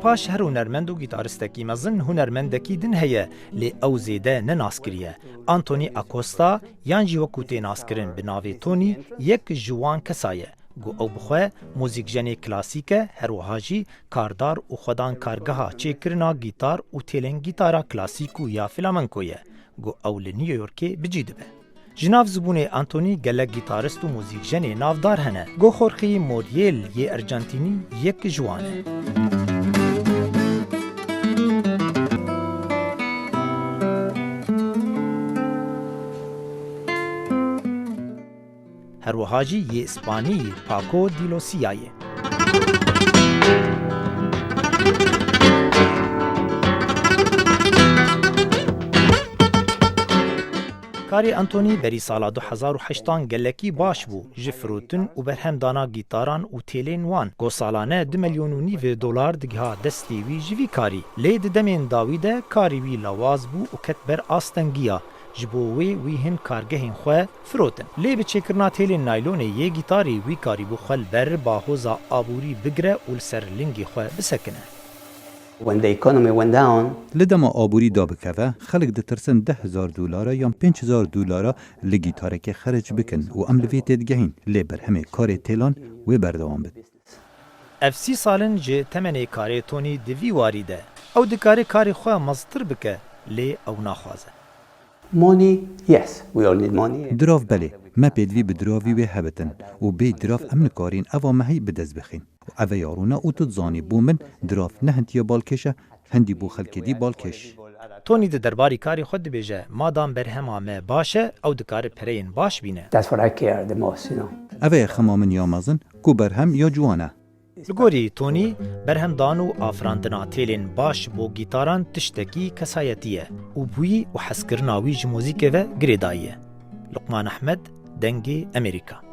پاش هر هنرمند و گیتارستکی مزن هنرمندکی دن هیه لی او زیده نناسکریه. آنتونی اکوستا یان جی وکو تیناسکرین بناوی تونی یک جوان کسایه. گو او بخواه موزیک جنی کلاسیکه هر وحاجی کاردار و خودان کارگاها چیکرنا گیتار و تیلن گیتارا کلاسیکو یا فلامنکویه. گو او لنیویورکی بجیده به. جناف زبون آنتونی گلک گیتارست و موزیک جنی نافدار هنه. گو خورخی موریل یه ارجنتینی یک جوانه. هر وحاجی یه اسپانی پاکو دیلوسیایه. کاری آنتونی بری سالا 2008 گلکی باش بو جفروتن و برهم دانا گیتاران و تیلین وان گو سالانه 2.5 میلیون دلار دگها دستی وی جوی کاری لید دمین داویده کاری وی لواز بو و کت بر آستنگیا جبووی وی هن کارگهین خواه فروتن لی به چکرنا تیلین نایلون یه گیتاری وی کاری بو خل بر باهوزا آبوری بگره و لسر لنگی خواه بسکنه. When the economy went down, لدما آبوری دا بکوه خلق دترسن $10,000 یا $5,000 لگیتاره که خرج بکن و عملوی تدگهین لی بر همه کار تیلان و بردوام بد. اف 30 سالن جه تمنی کاری تونی دوی واریده او دکاری کاری خواه مزتر بکه لی او ناخوازه. money, yes, we all need money. دراف بله ما پیدوی بدراوی و هبتن و بی دراف امن کارین اوا مهی بدز بخین و اوه یارونا او تدزانی بومن دراف نه هندی بالکشه هندی بو خلکی دی بالکش. تونی ده درباری کاری خود بیجه مادام برهمامه باشه او دکار پرین باش بینه. That's what I care the most, you know. اوه خمامن یا مازن کو برهم یا جوانه. لگوری تونی برهم دانو آفراندنا تیلین باش بو گیتاران تشتکی کسایتیه و بوی و حسکرناوی جموزیکه و گریداییه. لقمان احمد دنگی امریکا.